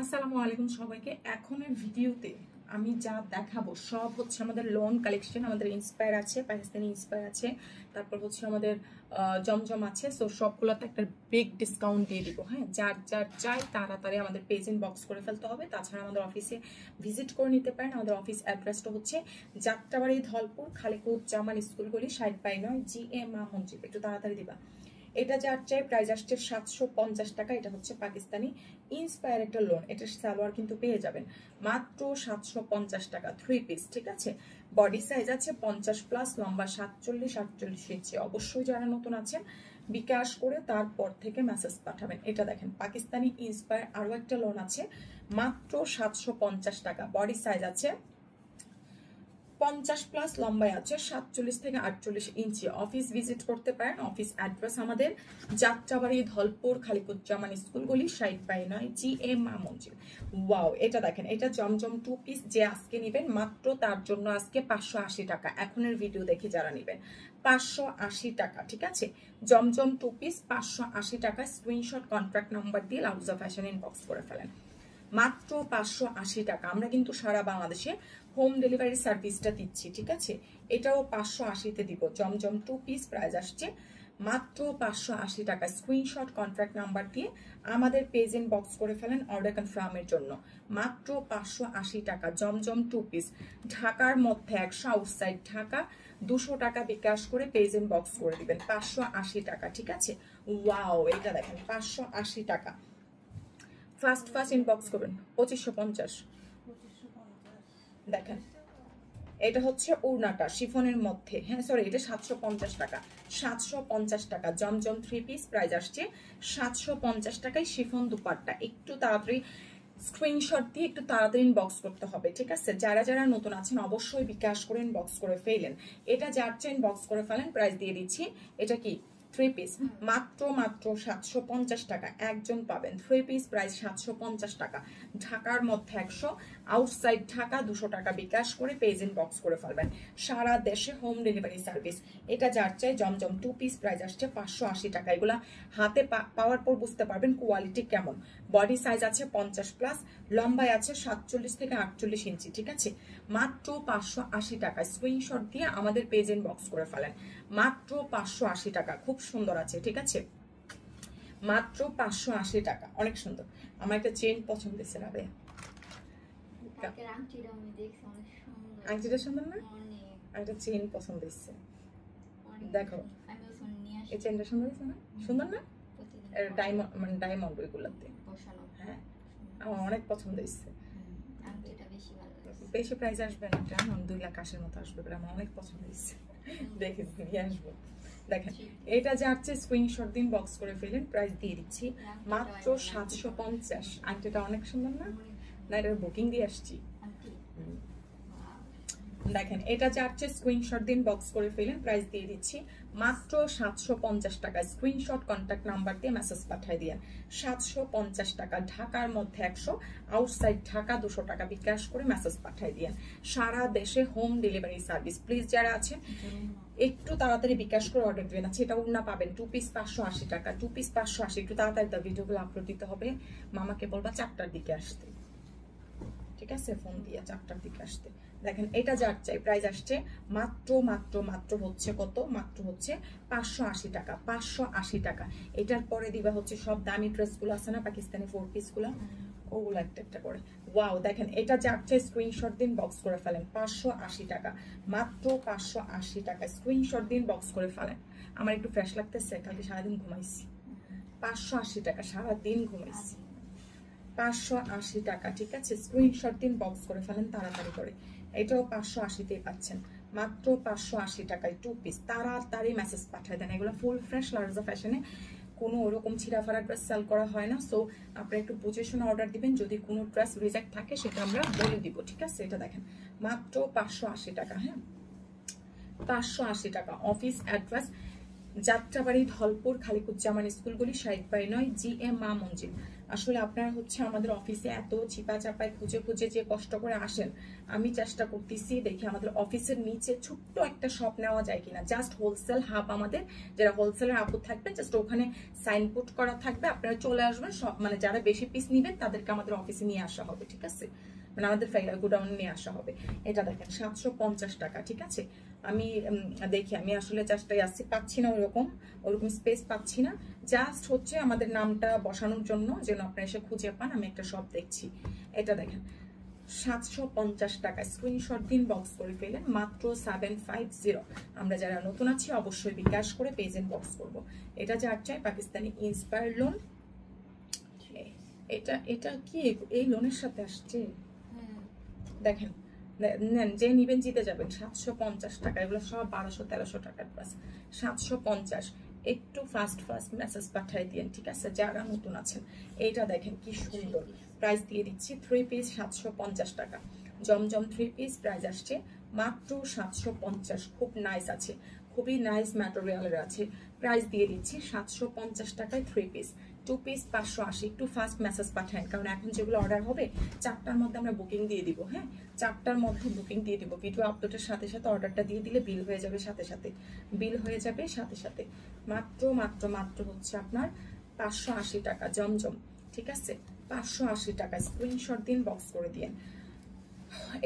আসসালামু আলাইকুম সবাইকে। এখনের ভিডিওতে আমি যা দেখাবো সব হচ্ছে আমাদের লোন কালেকশন। আমাদের ইন্সপায়ার আছে, পাকিস্তানি ইন্সপায়ার আছে, তারপর হচ্ছে আমাদের জমজম আছে। সো সবগুলোতে একটা বিগ ডিসকাউন্ট দিয়ে দিব। হ্যাঁ, যার যার চাই তাড়াতাড়ি আমাদের পেজ ইনবক্স করে ফেলতে হবে। তাছাড়া আমাদের অফিসে ভিজিট করে নিতে পারেন। আমাদের অফিস অ্যাড্রেসটা হচ্ছে যাত্রাবাড়ি, ধলপুর, খালিকুজ্জামান স্কুলগুলি 60/9 GA মা মসজিদ। একটু তাড়াতাড়ি দিবা। এটা যার চাই প্রাইস আসছে 750 টাকা। এটা হচ্ছে পাকিস্তানি ইন্সপায়ার একটা লোন। এটা সালোয়ার কিন্তু পেয়ে যাবেন মাত্র 750 টাকা, 3 পিস। ঠিক আছে, বডি সাইজ আছে 50+, লম্বা 47-48 ইঞ্চি। অবশ্যই যারা নতুন আছেন বিকাশ করে তারপর থেকে মেসেজ পাঠাবেন। এটা দেখেন পাকিস্তানি ইন্সপায়ার আরো একটা লোন আছে মাত্র 750 টাকা। বডি সাইজ আছে 50+, লম্বায় আছে 47-48 ইঞ্চি। অফিস ভিজিট করতে পারেন। অফিস অ্যাড্রেস আমাদের যাত্রাবাড়ি, ধলপুর, খালিকুজ্জামান স্কুলগুলি 60/9 GA মা মসজিদ। ওয়াও, এটা দেখেন, এটা জমজম 2 পিস। যে আজকে নেবেন মাত্র তার জন্য আজকে 580 টাকা। এখনের ভিডিও দেখে যারা নেবেন 580 টাকা। ঠিক আছে, জমজম 2 পিস 580 টাকা। স্ক্রিনশট কন্ট্রাক্ট নাম্বার দিয়ে লাউজা ফ্যাশন ইনবক্স করে ফেলেন। মাত্র 580 টাকা। আমরা কিন্তু সারা বাংলাদেশে হোম ডেলিভারি সার্ভিসটা দিচ্ছি। ঠিক আছে, এটাও 580-তে দিব। জমজম 2 পিস প্রাইস আসছে মাত্র 580 টাকা। স্ক্রিনশট কন্ট্রাক্ট নাম্বার দিয়ে আমাদের পেজ ইনবক্স করে ফেলেন অর্ডার কনফার্মের জন্য। মাত্র 580 টাকা জমজম 2 পিস। ঢাকার মধ্যে 100, আউটসাইড ঢাকা 200 টাকা বিকাশ করে পেজ ইনবক্স করে দিবেন। 580 টাকা। ঠিক আছে, ওয়াও, এটা দেখেন 580 টাকা। ফার্স্ট ইনবক্স করবেন 2550। দেখেন এটা হচ্ছে উড়নাটা শিফনের মধ্যে। হ্যাঁ সরি, এটা 750 টাকা। 750 টাকা জমজম 3 পিস প্রাইস আসছে 750 টাকায়। শিফন দুপাট্টা। একটু তাড়াতাড়ি স্ক্রিনশট দিয়ে একটু তাড়াতাড়ি ইনবক্স করতে হবে। ঠিক আছে, যারা যারা নতুন আছেন অবশ্যই বিকাশ করে ইনবক্স করে ফেলেন। এটা যার চেয়ে ইনবক্স করে ফেলেন। প্রাইস দিয়ে দিচ্ছি। এটা কি 3 পিস মাত্র 750 টাকা একজন পাবেন। 3 পিস প্রাইস 750 টাকা। ঢাকার মধ্যে 100, আউটসাইড ঢাকা 200 টাকা বিকাশ করে পেজ ইনবক্স করে ফেলবেন। সারা দেশে হোম ডেলিভারি সার্ভিস। এটা যার চাই জমজম 2 পিস প্রাইস আসছে 580 টাকা। এগুলা হাতে পাওয়ার পর বুঝতে পারবেন কোয়ালিটি কেমন। বডি সাইজ আছে 50+, লম্বায় আছে 47-48 ইঞ্চি। ঠিক আছে, মাত্র 580 টাকা। স্ক্রিনশট দিয়ে আমাদের পেজ ইনবক্স করে ফেলেন। মাত্র 580 টাকা। খুব সুন্দর আছে। ঠিক আছে, মাত্র 580 টাকা। অনেক সুন্দর। আমার একটা চেন পছন্দ হয়েছে না ভাইয়া। আংটিটা সুন্দর না? আর একটা চেন পছন্দ হয়েছে। দেখো এই চেনটা সুন্দর হয়েছে না? সুন্দর না? ডায়মন্ড, মানে ডায়মন্ড ওইগুলোতে। হ্যাঁ, আমার অনেক পছন্দ হয়েছে। বেশি প্রাইস আসবে না, এটা 2 লাখ 80 মতো আসবে। আমার অনেক পছন্দ হয়েছে, দেখে নিয়ে আসবো। দেখেন এটা যাচ্ছে স্ক্রিনশট দিন বক্স করে ফেলেন। প্রাইস দিয়ে দিচ্ছি মাত্র 750। আংটিটা অনেক সুন্দর না? না, এটার বুকিং দিয়ে আসছি। দেখেন এটা যাচ্ছে স্ক্রিনশট দিন বক্স করে ফেলেন। প্রাইস দিয়ে দিচ্ছি মাত্র 750 টাকা। স্ক্রিনশট কন্ট্যাক্ট নাম্বার দিয়ে মেসেজ পাঠিয়ে দিয়েন। 750 টাকা। ঢাকার মধ্যে 100, আউটসাইড ঢাকা 200 টাকা বিকাশ করে মেসেজ পাঠিয়ে দিয়েন। সারা দেশে হোম ডেলিভারি সার্ভিস। প্লিজ যারা আছেন একটু তাড়াতাড়ি বিকাশ করে অর্ডার দিবেন। আছে এটা উন্না পাবেন 2 পিস 580 টাকা। 2 পিস 580। একটু তাড়াতাড়ি ভিডিওগুলো আপলোড দিতে হবে। মামাকে বলবা 4টার দিকে আসতে। ঠিক আছে, ফোন দিয়ে 4টার দিকে আসতে। দেখেন এটা যার চাই প্রাইস আসছে মাত্র হচ্ছে কত? মাত্র হচ্ছে 580 টাকা। 580 টাকা। এটার পরে দিবা হচ্ছে সব দামি ড্রেসগুলো আছে না পাকিস্তানি 4 পিসগুলো, ওগুলো একটা একটা করে। ওয়াও, দেখেন এটা যার চাই স্ক্রিনশট দিন বক্স করে ফেলেন। 580 টাকা মাত্র। 580 টাকা। স্ক্রিনশট দিন বক্স করে ফেলেন। আমার একটু ফ্রেশ লাগতেছে, কালকে সারাদিন ঘুমাইছি। 580 টাকা, সারাদিন ঘুমাইছি। 580 টাকা। ঠিক আছে, স্ক্রিনশট দিন বক্স করে ফেলেন তাড়াতাড়ি করে। এটাও 580-তেই পাচ্ছেন মাত্র 580 টাকায় 2 পিস। তাড়াতাড়ি মেসেজ পাঠিয়ে দেন। এগুলো ফুল ফ্রেশ লার্জা ফ্যাশনে, কোনো ওরকম ছিঁড়াফাড়া ড্রেস সেল করা হয় না। সো আপনারা একটু বুঝে শুনে অর্ডার দিবেন। যদি কোনো ড্রেস রিজেক্ট থাকে সেটা আমরা বলে দিব। ঠিক আছে, এটা দেখেন মাত্র 580 টাকা। হ্যাঁ, 580 টাকা। অফিস অ্যাড্রেস যাত্রাবাড়ি, ধলপুর, খালিকুজ্জামান স্কুলগুলি 60/9 GA মা মসজিদ। আসলে আপনারা হচ্ছে আমাদের অফিসে এত চিপা চাপায় খুঁজে খুঁজে যে কষ্ট করে আসেন, আমি চেষ্টা করতেছি দেখি আমাদের অফিসের নিচে ছোট্ট একটা শপ নেওয়া যায় কিনা, জাস্ট হোলসেল হাব আমাদের, যারা হোলসেলের আপু থাকবেন জাস্ট ওখানে সাইনবোর্ড করা থাকবে, আপনারা চলে আসবেন, সব মানে যারা বেশি পিস নিবেন তাদেরকে আমাদের অফিসে নিয়ে আসা হবে, ঠিক আছে, মানে আমাদের গোডাউনে নিয়ে আসা হবে। এটা দেখেন 750 টাকা, ঠিক আছে। আমি দেখি, আমি আসলে চেষ্টায় আসছি, পাচ্ছি না ওরকম স্পেস পাচ্ছি না, জাস্ট হচ্ছে আমাদের নামটা বসানোর জন্য যেন আপনারা এসে খুঁজে পান। আমি একটা শপ দেখছি, এটা দেখেন 750 টাকা, স্ক্রিনশট দিন, বক্স করে ফেলেন, মাত্র 750। আমরা যারা নতুন আছি অবশ্যই বিকাশ করে পেজ বক্স করব। এটা যার চাই পাকিস্তানি ইন্সপায়ার লোন, এটা এটা কি এই লোনের সাথে আসছে, দেখেন নেন, যে নিবেন জিতে যাবেন। 750 টাকা, এগুলো সব 1200-1300 টাকার প্লাস। 750, একটু ফাস্ট মেসেজ পাঠিয়ে দিন, ঠিক আছে, যারা নতুন আছেন। এইটা দেখেন কি সুন্দর, প্রাইস দিয়ে দিচ্ছি 3 পিস 750 টাকা। জমজম 3 পিস প্রাইস আসছে মাত্র 750, খুব নাইস আছে, খুবই নাইস ম্যাটেরিয়ালের আছে, প্রাইস দিয়ে দিচ্ছি 750 টাকায় 3 পিস। 2 পিস 580, একটু ফাস্ট মেসেজ পাঠান, কারণ এখন যেগুলো অর্ডার হবে 4টার মধ্যে আমরা বুকিং দিয়ে দিব। হ্যাঁ, 4টার মধ্যে বুকিং দিয়ে দিব, ভিডিও আপলোডের সাথে সাথে অর্ডারটা দিয়ে দিলে বিল হয়ে যাবে সাথে সাথে, মাত্র মাত্র মাত্র হচ্ছে আপনার 580 টাকা জমজম, ঠিক আছে, 580 টাকা। স্ক্রিনশট দিন, বক্স করে দিন,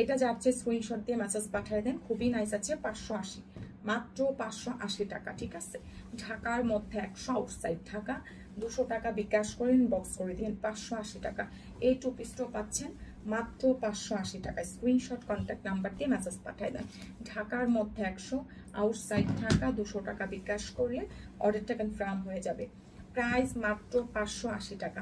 এটা যাচ্ছে স্ক্রিনশট দিয়ে মেসেজ পাঠিয়ে দেন, খুবই নাইস আছে। 580, মাত্র 580 টাকা, ঠিক আছে। ঢাকার মধ্যে 100, আউটসাইড ঢাকা 200 টাকা বিকাশ করে বক্স করে দিন, 580 টাকা। এই 2 পিসটাও পাচ্ছেন মাত্র 580 টাকা। স্ক্রিনশট কন্ট্যাক্ট নাম্বার দিয়ে মেসেজ পাঠিয়ে দেন। ঢাকার মধ্যে 100, আউটসাইড ঢাকা 200 টাকা বিকাশ করলে অর্ডারটা কনফার্ম হয়ে যাবে। প্রাইস মাত্র 580 টাকা,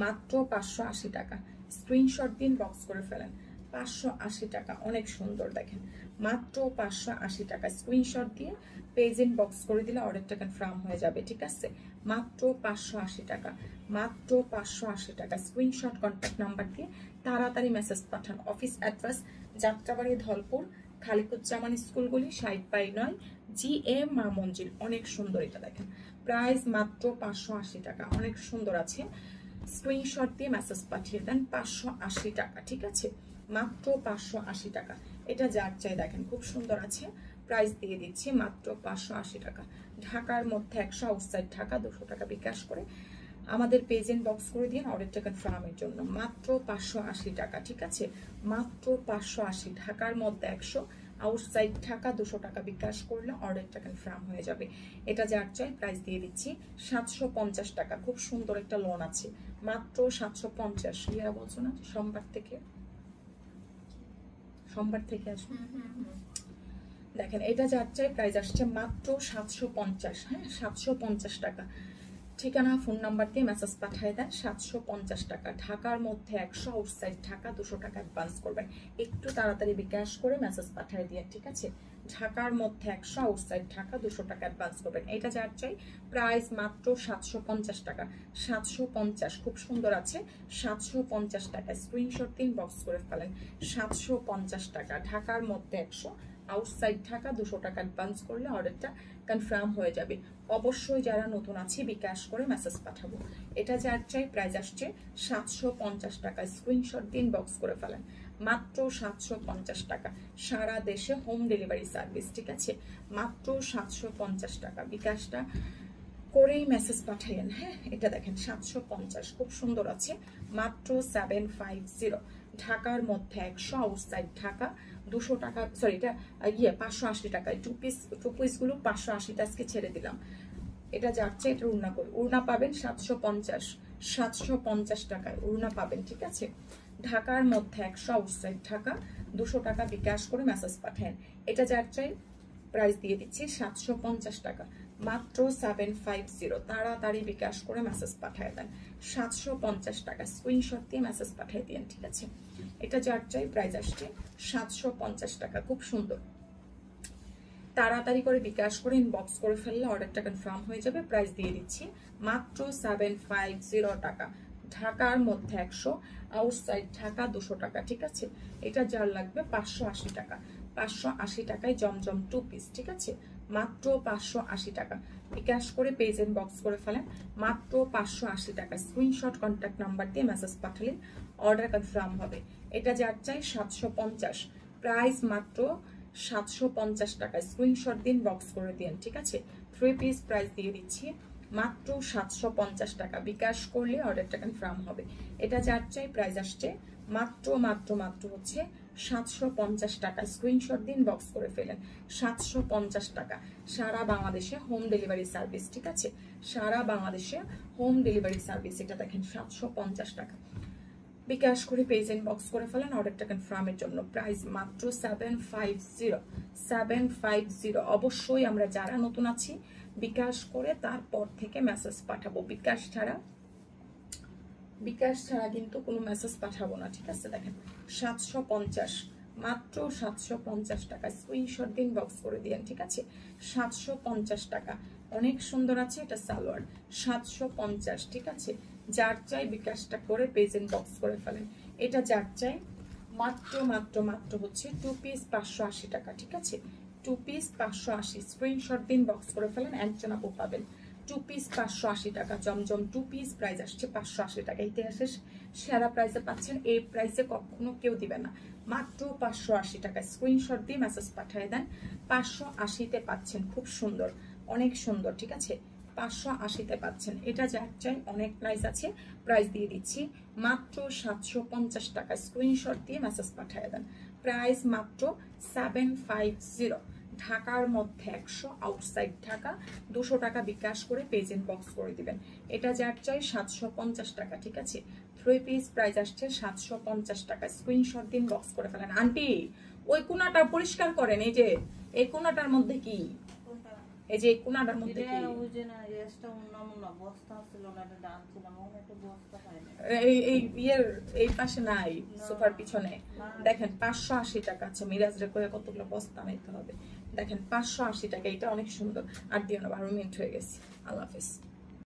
মাত্র 580 টাকা। স্ক্রিনশট দিন, বক্স করে ফেলেন, 580 টাকা, অনেক সুন্দর দেখেন, মাত্র 580 টাকা। স্ক্রিনশট দিয়ে পেজ বক্স করে দিলে অর্ডারটা কনফার্ম হয়ে যাবে, ঠিক আছে, মাত্র 580 টাকা, মাত্র 580 টাকা। স্ক্রিনশট কন্ট্যাক্ট নাম্বার দিয়ে তাড়াতাড়ি মেসেজ পাঠান। অফিস অ্যাড্রেস যাত্রাবাড়ি, ধলপুর, খালিকুজ্জামান স্কুলগুলি, 60/9, GA মা মঞ্জিল। অনেক সুন্দর, এটা দেখেন, প্রাইস মাত্র 580 টাকা, অনেক সুন্দর আছে। স্ক্রিনশট দিয়ে মেসেজ পাঠিয়ে দেন, 580 টাকা, ঠিক আছে, মাত্র 580 টাকা। এটা যার চাই দেখেন, খুব সুন্দর আছে, প্রাইস দিয়ে দিচ্ছি মাত্র 580 টাকা। ঢাকার মধ্যে 100, আউটসাইড ঢাকা 200 টাকা বিকাশ করে আমাদের পেজ বক্স করে দিন অর্ডারটা কনফার্মের জন্য, মাত্র 580 টাকা, ঠিক আছে, মাত্র 580। ঢাকার মধ্যে 100, আউটসাইড ঢাকা 200 টাকা বিকাশ করলে অর্ডারটা কনফার্ম হয়ে যাবে। এটা যার চাই প্রাইস দিয়ে দিচ্ছি 750 টাকা। খুব সুন্দর একটা লোন আছে, মাত্র 750। ইয়া বলছো না সোমবার থেকে আসুন, দেখেন এটা যার চাই প্রাইস আসছে মাত্র 750। হ্যাঁ, 750 টাকা। ঠিকানা ফোন নাম্বার দিয়ে মেসেজ পাঠিয়ে দেন, 750 টাকা। ঢাকার মধ্যে 100, আউটসাইড ঢাকা 200 টাকা অ্যাডভান্স করবেন, একটু তাড়াতাড়ি বিকাশ করে মেসেজ পাঠিয়ে দিয়ে, ঠিক আছে। ঢাকার মধ্যে 100, আউটসাইড ঢাকা 200 টাকা অ্যাডভান্স করবেন। এটা যার চাই প্রাইস মাত্র 750 টাকা, 750, খুব সুন্দর আছে, 750 টাকা। স্ক্রিনশট দিন, বক্স করে ফেলেন, 750 টাকা। ঢাকার মধ্যে 100, আউটসাইড ঢাকা 200 টাকা অ্যাডভান্স করলে অর্ডারটা কনফার্ম হয়ে যাবে। অবশ্যই যারা নতুন আছে বিকাশ করে মেসেজ পাঠাবো। এটা যার চাই প্রাইস আসছে 750 টাকা। স্ক্রিনশট দিন, বক্স করে ফেলেন, মাত্র 750 টাকা। সারা দেশে হোম ডেলিভারি সার্ভিস, ঠিক আছে, মাত্র 750 টাকা। বিকাশটা করেই মেসেজ পাঠাইয়েন। হ্যাঁ, এটা দেখেন 750, খুব সুন্দর আছে, মাত্র 750। ঢাকার মধ্যে 100, আউটসাইড ঢাকা 200 টাকা, সরি এটা 580 টাকায় 2 পিসগুলো 580 আজকে ছেড়ে দিলাম। এটা যাচ্ছে, এটা উড়না পাবেন 750 টাকায় উড়না পাবেন, ঠিক আছে। ঢাকার মধ্যে 100, আউটসাইড ঢাকা 200 টাকা বিকাশ করে মেসেজ পাঠান। এটা যার চাই প্রাইস দিয়ে দিচ্ছি 750 টাকা, মাত্র 750। তাড়াতাড়ি বিকাশ করে মেসেজ পাঠিয়ে দেন, 750 টাকা। স্ক্রিনশট দিয়ে মেসেজ পাঠিয়ে দিন, ঠিক আছে। এটা যার চাই প্রাইস আসছে 750 টাকা, খুব সুন্দর। তাড়াতাড়ি করে বিকাশ করে ইনবক্স করে ফেললে অর্ডারটা কনফার্ম হয়ে যাবে। প্রাইস দিয়ে দিচ্ছি মাত্র 750 টাকা। ঢাকার মধ্যে 100, আউটসাইড ঢাকা 200 টাকা, ঠিক আছে। এটা যার লাগবে 580 টাকা, 580 টাকায় জমজম 2 পিস, ঠিক আছে, মাত্র 580 টাকা। বিকাশ করে পেজ ইনবক্স করে ফেলেন, মাত্র 580 টাকা। স্ক্রিনশট কন্ট্যাক্ট নাম্বার দিয়ে মেসেজ পাঠালে অর্ডার কনফার্ম হবে। এটা যার চাই 750, প্রাইস মাত্র 750 টাকা। স্ক্রিনশট দিন, বক্স করে দিন, ঠিক আছে। 3 পিস প্রাইস দিয়ে দিচ্ছি মাত্র 750 টাকা। বিকাশ করলে অর্ডারটা কনফার্ম হবে। এটা যার চাই প্রাইস আসছে মাত্র মাত্র মাত্র হচ্ছে 750 টাকা। স্ক্রিনশট দিন, বক্স করে ফেলেন। 750 টাকা, সারা বাংলাদেশে হোম ডেলিভারি সার্ভিস, ঠিক আছে। সারা বাংলাদেশে হোম ডেলিভারি সার্ভিস। এটা দেখেন 750 টাকা। বিকাশ করে পেজ ইনবক্স করে ফেলেন অর্ডারটা কনফার্মের জন্য। প্রাইস মাত্র 750। অবশ্যই আমরা যারা নতুন আছি বিকাশ করে তারপর থেকে মেসেজ পাঠাবো। বিকাশ ছাড়া কিন্তু কোনো মেসেজ পাঠাবো না, ঠিক আছে। দেখেন 750, মাত্র 750 টাকা। স্ক্রিনশট দিন, বক্স করে দিন, ঠিক আছে। 750 টাকা, অনেক সুন্দর আছে। এটা সালোয়ার 750, ঠিক আছে। যার চাই বিকাশটা করে পেজ ইনবক্স করে ফেলেন। এটা যার চাই মাত্র মাত্র মাত্র হচ্ছে 2 পিস 580 টাকা, ঠিক আছে। 2 পিস 580, স্ক্রিনশট দিন, বক্স করে ফেলেন। একজন আপু পাবেন 2 পিস 580 টাকা। জমজম 2 পিস প্রাইস আসছে 580 টাকা। ইতিহাসের সেরা প্রাইসে পাচ্ছেন, এই প্রাইসে কখনো কেউ দিবে না। মাত্র 580 টাকা। স্ক্রিনশট দিয়ে মেসেজ পাঠিয়ে দেন। 580-তে পাচ্ছেন, খুব সুন্দর, অনেক সুন্দর, ঠিক আছে। 580-তে পাচ্ছেন। এটা যার চাই অনেক প্রাইস আছে, প্রাইস দিয়ে দিচ্ছি মাত্র 750 টাকা। স্ক্রিনশট দিয়ে মেসেজ পাঠিয়ে দেন। প্রাইস মাত্র 750। ঢাকার মধ্যে 100, আউটসাইড ঢাকা 200 টাকা বিকাশ করে পেজ ইনবক্স করে দিবেন। এটা যার চাই 750 টাকা, ঠিক আছে। 3 পিস প্রাইস আসছে 750 টাকা। স্ক্রিনশট দিন, বক্স করে ফেলেন। আন্টি ওই কোনাটা পরিষ্কার করেন। এই যে এই কোনাটার মধ্যে কি, এই যে কোনাটার মধ্যে কি, এই পাশে নাই, সোফার পিছনে দেখেন 580 টাকা আছে। মিরাজ রে কয়ে কতগুলো বস্তা নিতে হবে। দেখেন 580 টাকা। এটা অনেক সুন্দর। আর দিও না, 12 মিনিট হয়ে গেছে। আল্লাহ হাফেজ।